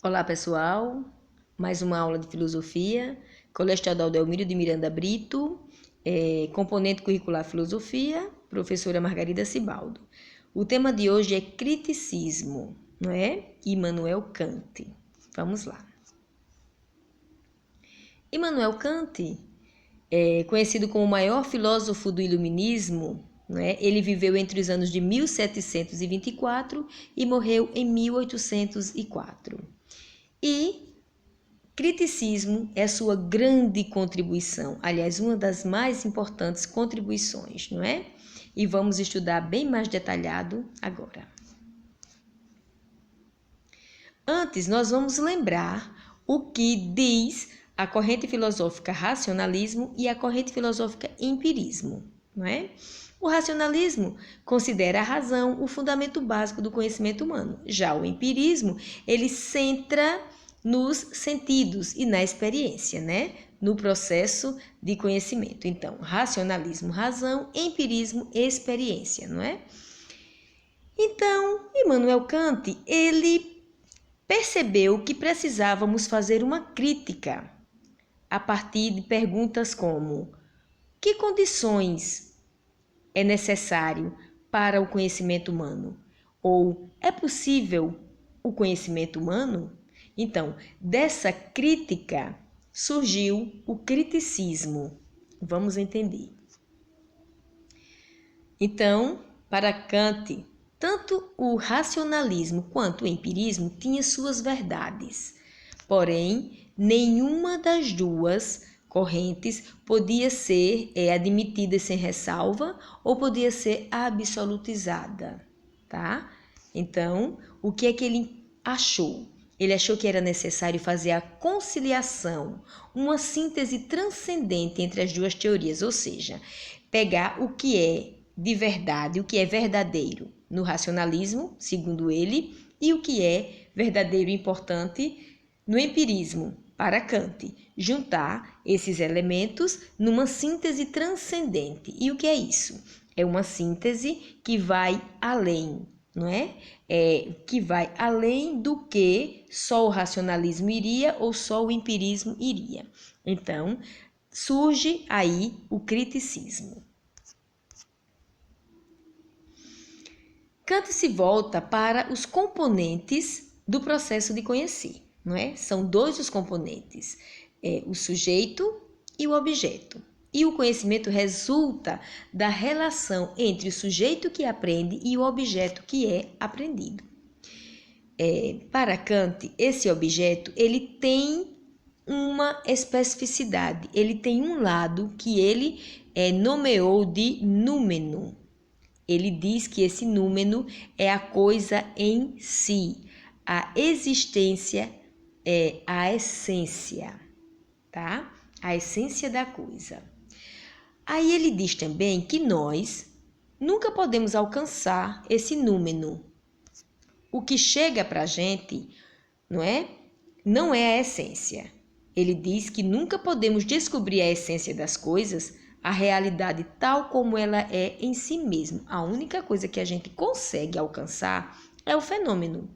Olá, pessoal. Mais uma aula de filosofia. Colégio Estadual Delmiro de Miranda Brito, componente curricular filosofia, professora Margarida Cibaldo. O tema de hoje é criticismo, não é? Immanuel Kant. Vamos lá. Immanuel Kant é conhecido como o maior filósofo do iluminismo, não é? Ele viveu entre os anos de 1724 e morreu em 1804. E criticismo é a sua grande contribuição, aliás, uma das mais importantes contribuições, não é? E vamos estudar bem mais detalhado agora. Antes, nós vamos lembrar o que diz a corrente filosófica racionalismo e a corrente filosófica empirismo, não é? O racionalismo considera a razão o fundamento básico do conhecimento humano. Já o empirismo, ele centra nos sentidos e na experiência, né? No processo de conhecimento. Então, racionalismo, razão, empirismo, experiência, não é? Então, Immanuel Kant, ele percebeu que precisávamos fazer uma crítica a partir de perguntas como: que condições é necessário para o conhecimento humano? Ou é possível o conhecimento humano? Então, dessa crítica surgiu o criticismo. Vamos entender. Então, para Kant, tanto o racionalismo quanto o empirismo tinham suas verdades. Porém, nenhuma das duas correntes podia ser admitida sem ressalva ou podia ser absolutizada, tá? Então, o que é que ele achou? Ele achou que era necessário fazer a conciliação, uma síntese transcendente entre as duas teorias, ou seja, pegar o que é de verdade, o que é verdadeiro no racionalismo, segundo ele, e o que é verdadeiro e importante no empirismo, para Kant. Juntar esses elementos numa síntese transcendente. E o que é isso? É uma síntese que vai além, não é? Que vai além do que só o racionalismo iria ou só o empirismo iria. Então, surge aí o criticismo. Kant se volta para os componentes do processo de conhecer, não é? São dois os componentes, o sujeito e o objeto. E o conhecimento resulta da relação entre o sujeito que aprende e o objeto que é aprendido. Para Kant, esse objeto ele tem uma especificidade, ele tem um lado que ele nomeou de númeno. Ele diz que esse númeno é a coisa em si, a existência é a essência, tá? A essência da coisa. Aí ele diz também que nós nunca podemos alcançar esse númeno. O que chega para a gente, não é? Não é a essência. Ele diz que nunca podemos descobrir a essência das coisas, a realidade tal como ela é em si mesma. A única coisa que a gente consegue alcançar é o fenômeno,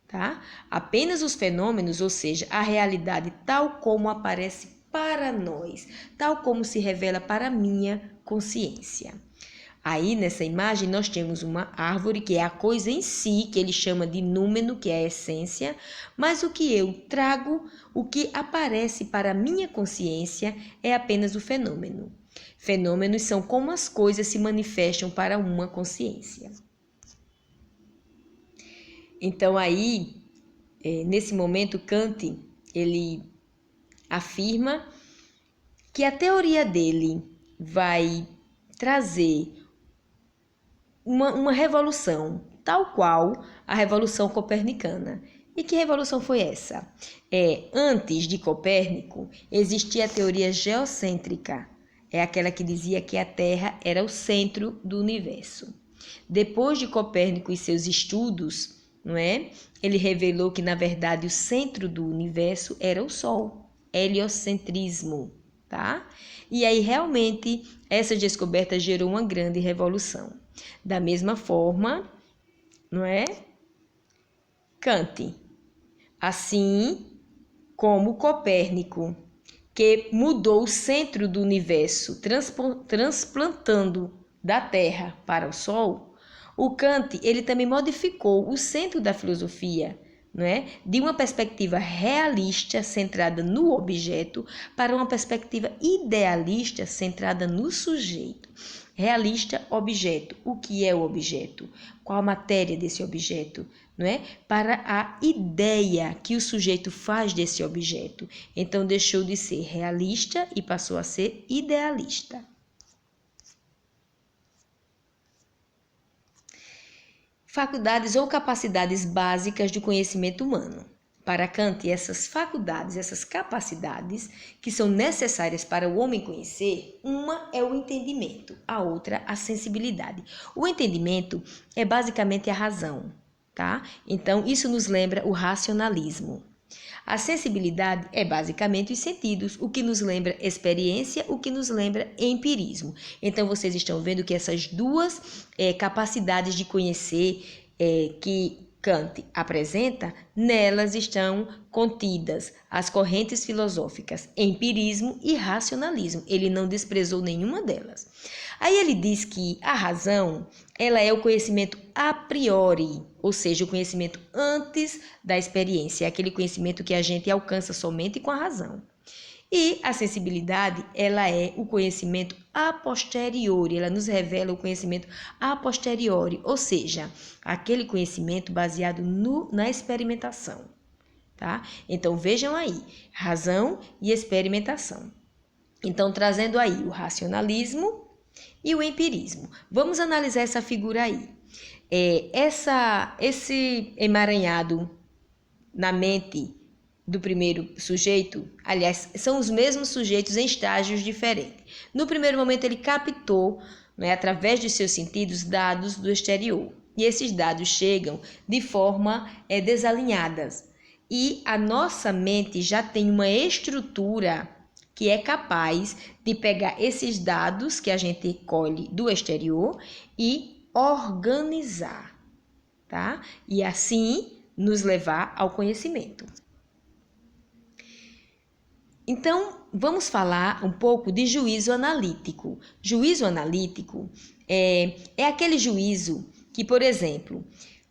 tá? Apenas os fenômenos, ou seja, a realidade tal como aparece para nós, tal como se revela para a minha consciência. Aí, nessa imagem, nós temos uma árvore, que é a coisa em si, que ele chama de númeno, que é a essência, mas o que eu trago, o que aparece para a minha consciência, é apenas o fenômeno. Fenômenos são como as coisas se manifestam para uma consciência. Então, aí, nesse momento, Kant, ele afirma que a teoria dele vai trazer uma revolução, tal qual a Revolução Copernicana. E que revolução foi essa? Antes de Copérnico, existia a teoria geocêntrica, é aquela que dizia que a Terra era o centro do universo. Depois de Copérnico e seus estudos, não é? Ele revelou que, na verdade, o centro do universo era o Sol, heliocentrismo, tá? E aí, realmente, essa descoberta gerou uma grande revolução. Da mesma forma, não é? Kant Assim como Copérnico, que mudou o centro do universo, transplantando da Terra para o Sol, o Kant ele também modificou o centro da filosofia, não é? De uma perspectiva realista centrada no objeto para uma perspectiva idealista centrada no sujeito. Realista, objeto. O que é o objeto? Qual a matéria desse objeto? Não é? Para a ideia que o sujeito faz desse objeto. Então, deixou de ser realista e passou a ser idealista. Faculdades ou capacidades básicas do conhecimento humano. Para Kant, essas faculdades, essas capacidades que são necessárias para o homem conhecer, uma é o entendimento, a outra a sensibilidade. O entendimento é basicamente a razão, tá? Então, isso nos lembra o racionalismo. A sensibilidade é basicamente os sentidos, o que nos lembra experiência, o que nos lembra empirismo. Então, vocês estão vendo que essas duas capacidades de conhecer que Kant apresenta, nelas estão contidas as correntes filosóficas empirismo e racionalismo. Ele não desprezou nenhuma delas. Aí ele diz que a razão, ela é o conhecimento a priori, ou seja, o conhecimento antes da experiência, é aquele conhecimento que a gente alcança somente com a razão. E a sensibilidade, ela é o conhecimento a posteriori, ela nos revela o conhecimento a posteriori, ou seja, aquele conhecimento baseado na experimentação, tá? Então, vejam aí, razão e experimentação. Então, trazendo aí o racionalismo e o empirismo. Vamos analisar essa figura aí. Esse emaranhado na mente do primeiro sujeito, aliás, são os mesmos sujeitos em estágios diferentes. No primeiro momento, ele captou, através de seus sentidos, dados do exterior. E esses dados chegam de forma desalinhadas. E a nossa mente já tem uma estrutura que é capaz de pegar esses dados que a gente colhe do exterior e organizar, tá? E assim nos levar ao conhecimento. Então, vamos falar um pouco de juízo analítico. Juízo analítico é aquele juízo que, por exemplo,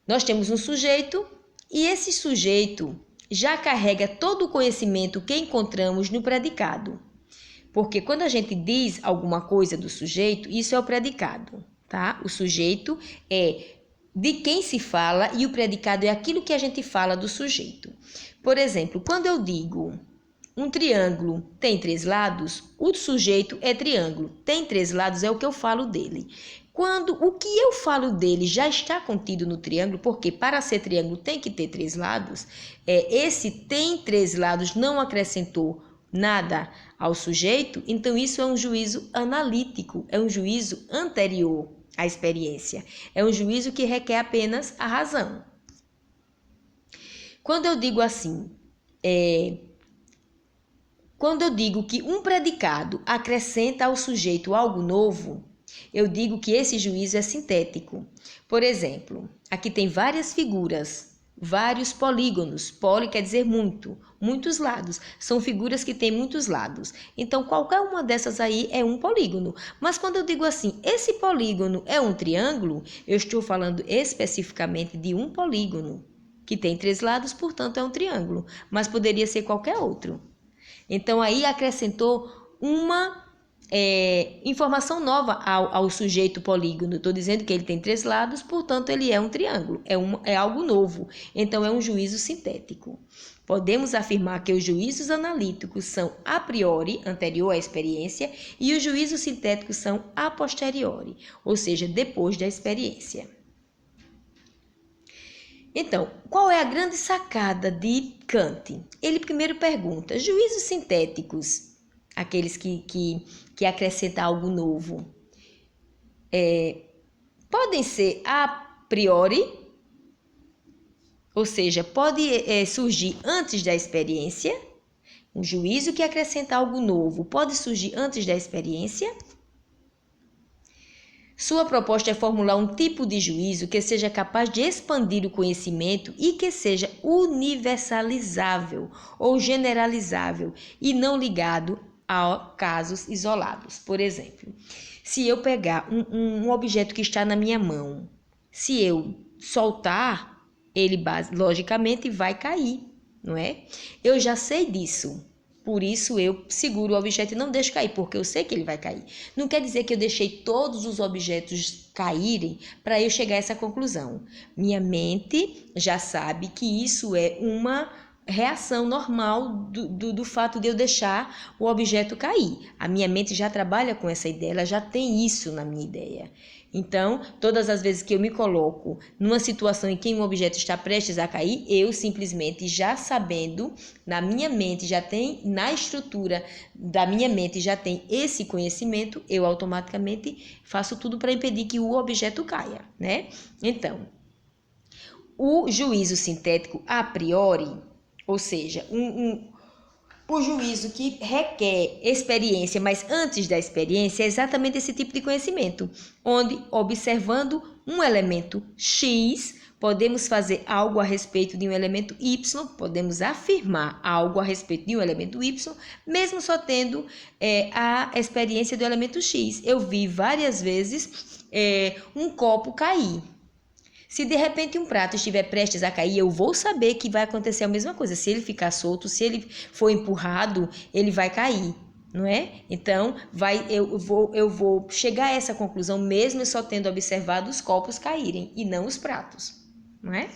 nós temos um sujeito e esse sujeito já carrega todo o conhecimento que encontramos no predicado. Porque quando a gente diz alguma coisa do sujeito, isso é o predicado, tá? O sujeito é de quem se fala e o predicado é aquilo que a gente fala do sujeito. Por exemplo, quando eu digo um triângulo tem 3 lados, o sujeito é triângulo. Tem 3 lados é o que eu falo dele. Quando o que eu falo dele já está contido no triângulo, porque para ser triângulo tem que ter 3 lados, esse tem 3 lados não acrescentou nada ao sujeito, então isso é um juízo analítico, é um juízo anterior à experiência, é um juízo que requer apenas a razão. Quando eu digo assim, quando eu digo que um predicado acrescenta ao sujeito algo novo, eu digo que esse juízo é sintético. Por exemplo, aqui tem várias figuras, vários polígonos. Poli quer dizer muito, muitos lados. São figuras que têm muitos lados. Então, qualquer uma dessas aí é um polígono. Mas quando eu digo assim, esse polígono é um triângulo, eu estou falando especificamente de um polígono, que tem 3 lados, portanto é um triângulo. Mas poderia ser qualquer outro. Então, aí acrescentou uma informação nova ao sujeito polígono. Estou dizendo que ele tem 3 lados, portanto, ele é um triângulo. É algo novo. Então, é um juízo sintético. Podemos afirmar que os juízos analíticos são a priori, anterior à experiência, e os juízos sintéticos são a posteriori, ou seja, depois da experiência. Então, qual é a grande sacada de Kant? Ele primeiro pergunta, juízos sintéticos, aqueles que acrescentam algo novo, podem ser a priori, ou seja, pode surgir antes da experiência, um juízo que acrescenta algo novo pode surgir antes da experiência? Sua proposta é formular um tipo de juízo que seja capaz de expandir o conhecimento e que seja universalizável ou generalizável e não ligado a casos isolados. Por exemplo, se eu pegar um objeto que está na minha mão, se eu soltar, ele logicamente vai cair, não é? Eu já sei disso. Por isso eu seguro o objeto e não deixo cair, porque eu sei que ele vai cair. Não quer dizer que eu deixei todos os objetos caírem para eu chegar a essa conclusão. Minha mente já sabe que isso é uma reação normal do fato de eu deixar o objeto cair. A minha mente já trabalha com essa ideia, ela já tem isso na minha ideia. Então, todas as vezes que eu me coloco numa situação em que um objeto está prestes a cair, eu simplesmente já sabendo, na minha mente já tem, na estrutura da minha mente já tem esse conhecimento, eu automaticamente faço tudo para impedir que o objeto caia, né? Então, o juízo sintético a priori, ou seja, o juízo que requer experiência, mas antes da experiência, é exatamente esse tipo de conhecimento, onde, observando um elemento X, podemos fazer algo a respeito de um elemento Y, podemos afirmar algo a respeito de um elemento Y, mesmo só tendo a experiência do elemento X. Eu vi várias vezes um copo cair. Se de repente um prato estiver prestes a cair, eu vou saber que vai acontecer a mesma coisa. Se ele ficar solto, se ele for empurrado, ele vai cair, não é? Então, eu vou chegar a essa conclusão mesmo só tendo observado os copos caírem e não os pratos, não é?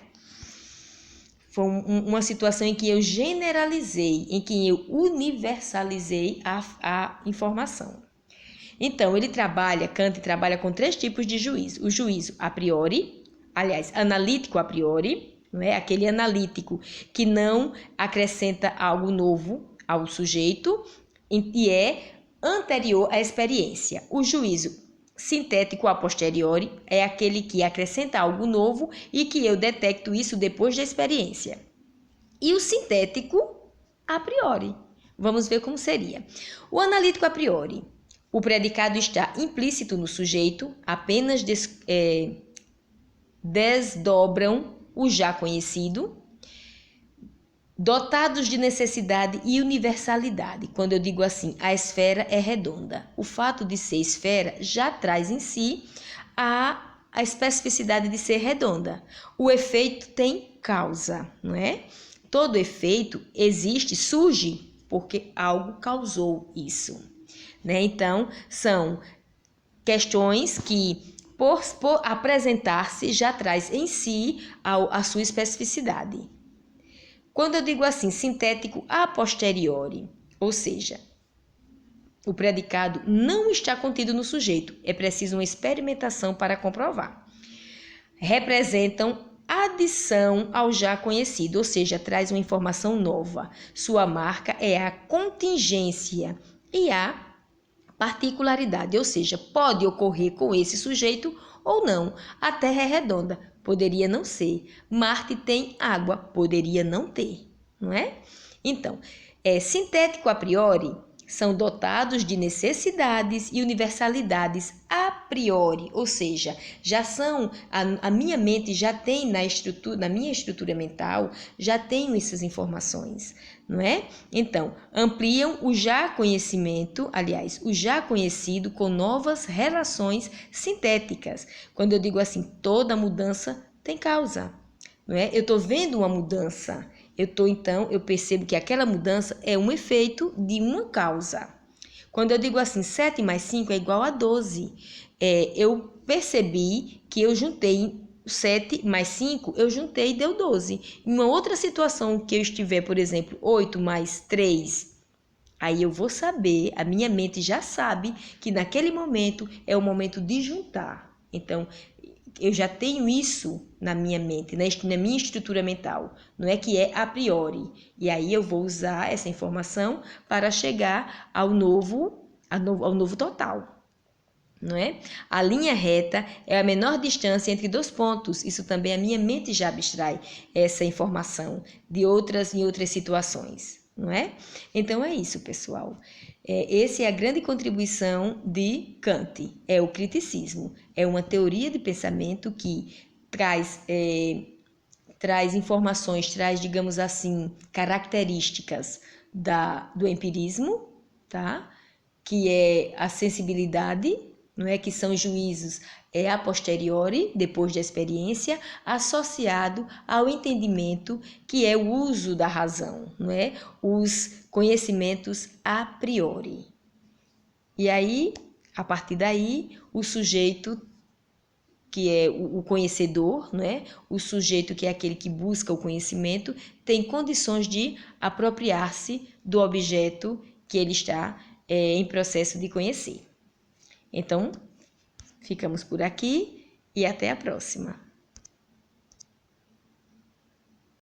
Foi uma situação em que eu generalizei, em que eu universalizei a informação. Então, Kant trabalha com 3 tipos de juízo. O juízo a priori, aliás, analítico a priori, não é? Aquele analítico que não acrescenta algo novo ao sujeito e é anterior à experiência. O juízo sintético a posteriori é aquele que acrescenta algo novo e que eu detecto isso depois da experiência. E o sintético a priori. Vamos ver como seria. O analítico a priori. O predicado está implícito no sujeito, apenas desdobram o já conhecido, dotados de necessidade e universalidade. Quando eu digo assim, a esfera é redonda. O fato de ser esfera já traz em si a especificidade de ser redonda. O efeito tem causa, não é? Todo efeito surge porque algo causou isso, né? Então, são questões que por apresentar-se, já traz em si a sua especificidade. Quando eu digo assim, sintético a posteriori, ou seja, o predicado não está contido no sujeito, é preciso uma experimentação para comprovar. Representam adição ao já conhecido, ou seja, traz uma informação nova. Sua marca é a contingência e a particularidade, ou seja, pode ocorrer com esse sujeito ou não. A Terra é redonda, poderia não ser. Marte tem água, poderia não ter, não é? Então, sintético a priori são dotados de necessidades e universalidades a priori, ou seja, já são, a minha mente já tem na minha estrutura mental, já tenho essas informações, não é? Então, ampliam o já conhecimento, aliás, o já conhecido com novas relações sintéticas. Quando eu digo assim, toda mudança tem causa, não é? Eu estou vendo uma mudança, eu percebo que aquela mudança é um efeito de uma causa. Quando eu digo assim, 7 mais 5 é igual a 12, eu percebi que eu juntei 7 mais 5, eu juntei e deu 12. Em uma outra situação que eu estiver, por exemplo, 8 mais 3, aí eu vou saber, a minha mente já sabe que naquele momento é o momento de juntar. Então, eu já tenho isso na minha mente, na minha estrutura mental, não é que é a priori. E aí eu vou usar essa informação para chegar ao novo total, não é? A linha reta é a menor distância entre 2 pontos. Isso também a minha mente já abstrai essa informação em outras situações, não é? Então é isso, pessoal. Essa é a grande contribuição de Kant, é o criticismo. É uma teoria de pensamento que traz informações, traz, digamos assim, características do empirismo, tá? Que é a sensibilidade, não é? Que são juízos a posteriori, depois da experiência, associado ao entendimento, que é o uso da razão, não é? Os conhecimentos a priori. E aí, a partir daí, o sujeito que é o conhecedor, não é? O sujeito que é aquele que busca o conhecimento, tem condições de apropriar-se do objeto que ele está em processo de conhecer. Então, ficamos por aqui e até a próxima.